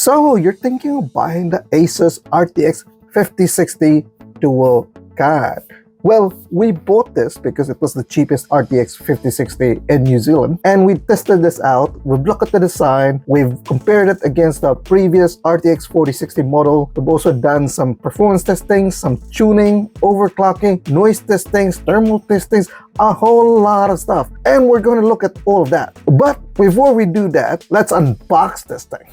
So you're thinking of buying the ASUS RTX 5060 dual card. Well, we bought this because it was the cheapest RTX 5060 in New Zealand, and we tested this out. We've looked at the design, we've compared it against the previous RTX 4060 model. We've also done some performance testing, some tuning, overclocking, noise testings, thermal testings, a whole lot of stuff. And we're going to look at all of that. But before we do that, let's unbox this thing.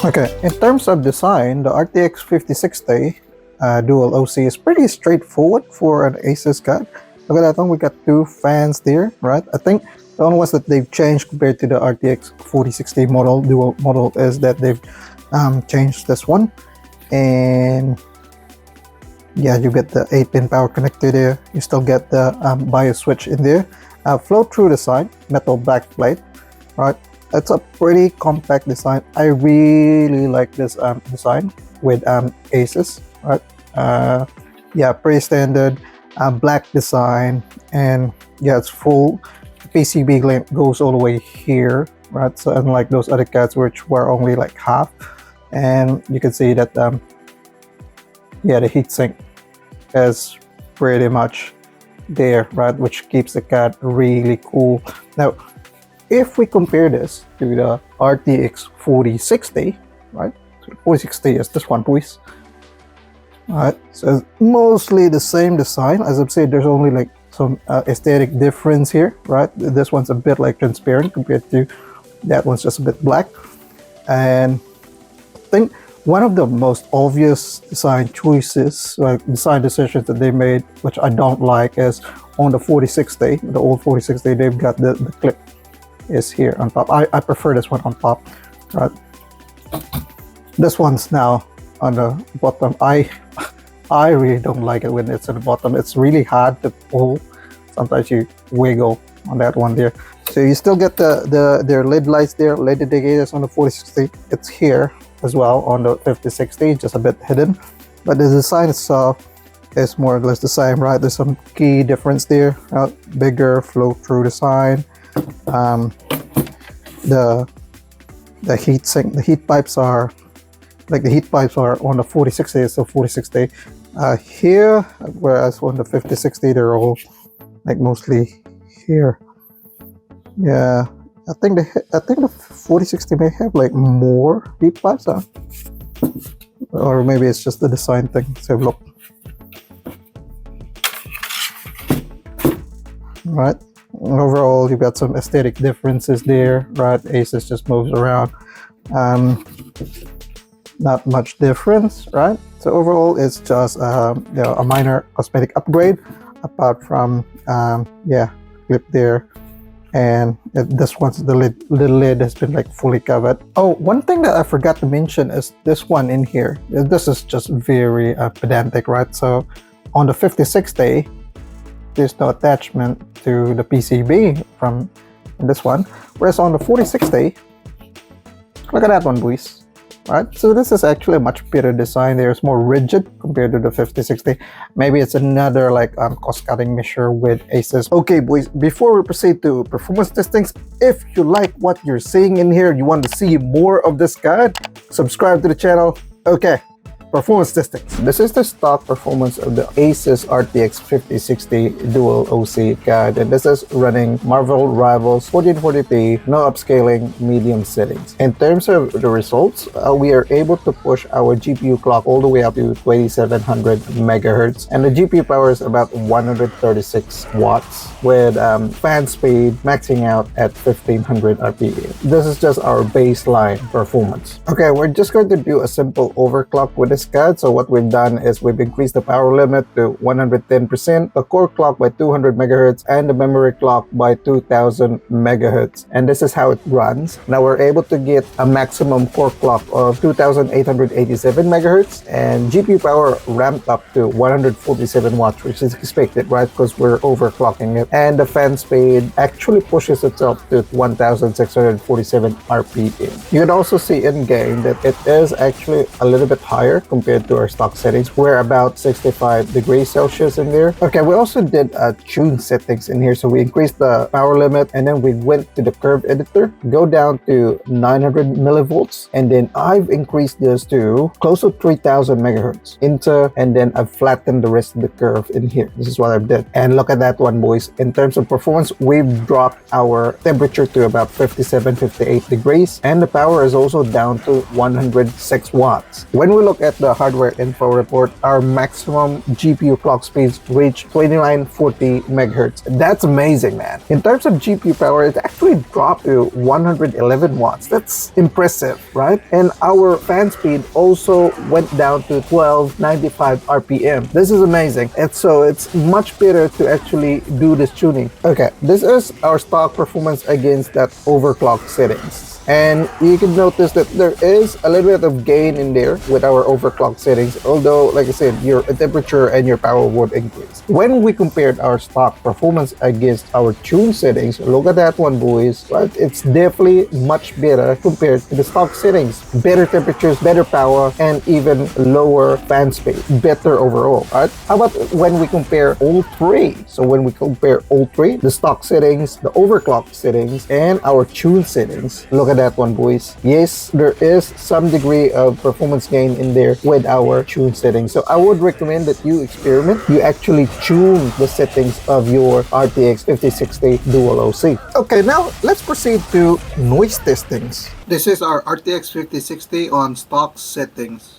Okay, in terms of design, the RTX 5060 dual OC is pretty straightforward for an ASUS card. Look at that one, we got two fans there, right? I think the only ones that they've changed compared to the RTX 4060 model, dual model, is that they've changed this one. And yeah, you get the 8-pin power connector there. You still get the BIOS switch in there. Flow through the side, metal backplate, right? It's a pretty compact design. I really like this design with ASUS, right? Yeah, pretty standard black design, and yeah, it's full. The PCB length goes all the way here, right? So unlike those other cards which were only like half, and you can see that yeah, the heatsink is pretty much there, right? Which keeps the card really cool. Now, if we compare this to the RTX 4060, right? So 4060 is this one, boys. Alright, so it's mostly the same design. As I've said, there's only like some aesthetic difference here, right? This one's a bit like transparent compared to that one's just a bit black. And I think one of the most obvious design choices, like design decisions that they made, which I don't like, is on the 4060, the old 4060, they've got the clip is here on top. I prefer this one on top, right? This one's now on the bottom. I really don't like it when it's at the bottom. It's really hard to pull. Sometimes you wiggle on that one there. So you still get their LED lights there, LED indicators on the 4060. It's here as well on the 5060, just a bit hidden. But the design itself is more or less the same, right? There's some key difference there, right? Bigger flow through design. The heat sink, the heat pipes are like the heat pipes are on the 4060, so 4060 here, whereas on the 5060 they're all like mostly here. Yeah, I think the 4060 may have like more heat pipes, huh? Or maybe it's just the design thing. Let's have a look. All right. Overall, you've got some aesthetic differences there, right? ASUS just moves around. Not much difference, right? So overall, it's just you know, a minor cosmetic upgrade, apart from yeah, clip there, and this one's the lid has been like fully covered. Oh, one thing that I forgot to mention is this one in here. This is just very pedantic, right? So on the 5060. There's no attachment to the PCB from this one, whereas on the 4060, look at that one, boys. right? So this is actually a much better design. There's more rigid compared to the 5060. Maybe it's another like cost-cutting measure with ASUS. Okay, boys, before we proceed to performance testings, if you like what you're seeing in here, you want to see more of this card, subscribe to the channel. Okay. Performance testings. This is the stock performance of the ASUS RTX 5060 Dual OC card, and this is running Marvel Rivals 1440p, no upscaling, medium settings. In terms of the results, we are able to push our GPU clock all the way up to 2700 megahertz, and the GPU power is about 136 watts with fan speed maxing out at 1500 RPM. This is just our baseline performance. Okay, we're just going to do a simple overclock with this card. So what we've done is we've increased the power limit to 110%, the core clock by 200 megahertz, and the memory clock by 2000 megahertz. And this is how it runs. Now we're able to get a maximum core clock of 2887 megahertz, and GPU power ramped up to 147 watts, which is expected, right? Because we're overclocking it. And the fan speed actually pushes itself to 1647 RPM. You can also see in game that it is actually a little bit higher compared to our stock settings. We're about 65 degrees Celsius in there. Okay, we also did tune settings in here. So we increased the power limit, and then we went to the curve editor, go down to 900 millivolts, and then I've increased this to close to 3000 megahertz and then I've flattened the rest of the curve in here. This is what I've did. And look at that one, boys. In terms of performance, we've dropped our temperature to about 57, 58 degrees, and the power is also down to 106 watts. When we look at the hardware info report, our maximum GPU clock speeds reach 2940 megahertz. That's amazing, man. In terms of GPU power, it actually dropped to 111 watts. That's impressive, right? And our fan speed also went down to 1295 RPM. This is amazing. And so it's much better to actually do this tuning. Okay, this is our stock performance against that overclock settings. And you can notice that there is a little bit of gain in there with our overclock settings, although like I said, your temperature and your power would increase. When we compared our stock performance against our tune settings, look at that one, boys, right? It's definitely much better compared to the stock settings. Better temperatures, better power, and even lower fan speed. Better overall, right? How about when we compare all three? So when we compare all three, the stock settings, the overclock settings, and our tune settings, look at that one, boys. Yes, there is some degree of performance gain in there with our tune settings. So I would recommend that you experiment. You actually tune the settings of your RTX 5060 Dual OC. Okay, now let's proceed to noise testings. This is our RTX 5060 on stock settings.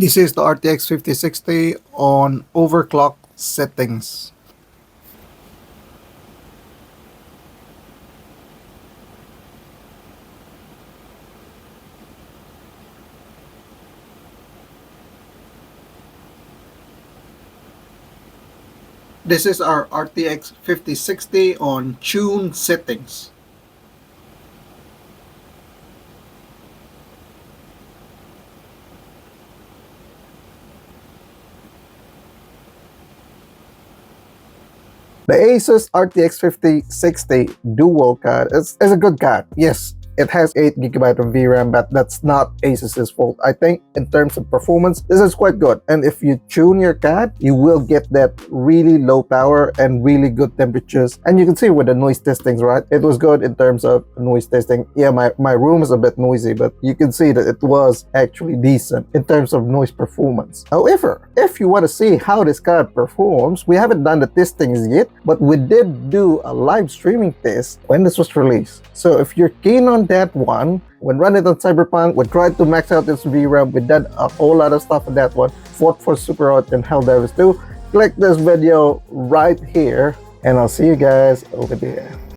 This is the RTX 5060 on overclock settings. This is our RTX 5060 on tune settings. The ASUS RTX 5060 Dual card is a good card. Yes, it has 8GB of VRAM, but that's not ASUS's fault. I think in terms of performance, this is quite good. And if you tune your card, you will get that really low power and really good temperatures. And you can see with the noise testings, right? It was good in terms of noise testing. Yeah, my room is a bit noisy, but you can see that it was actually decent in terms of noise performance. However, if you want to see how this card performs, we haven't done the testings yet, but we did do a live streaming test when this was released. So if you're keen on that one, when running on Cyberpunk, we tried to max out its VRAM. We did a whole lot of stuff on that one. Fought for Super Hot and Helldivers 2. Click this video right here, and I'll see you guys over there.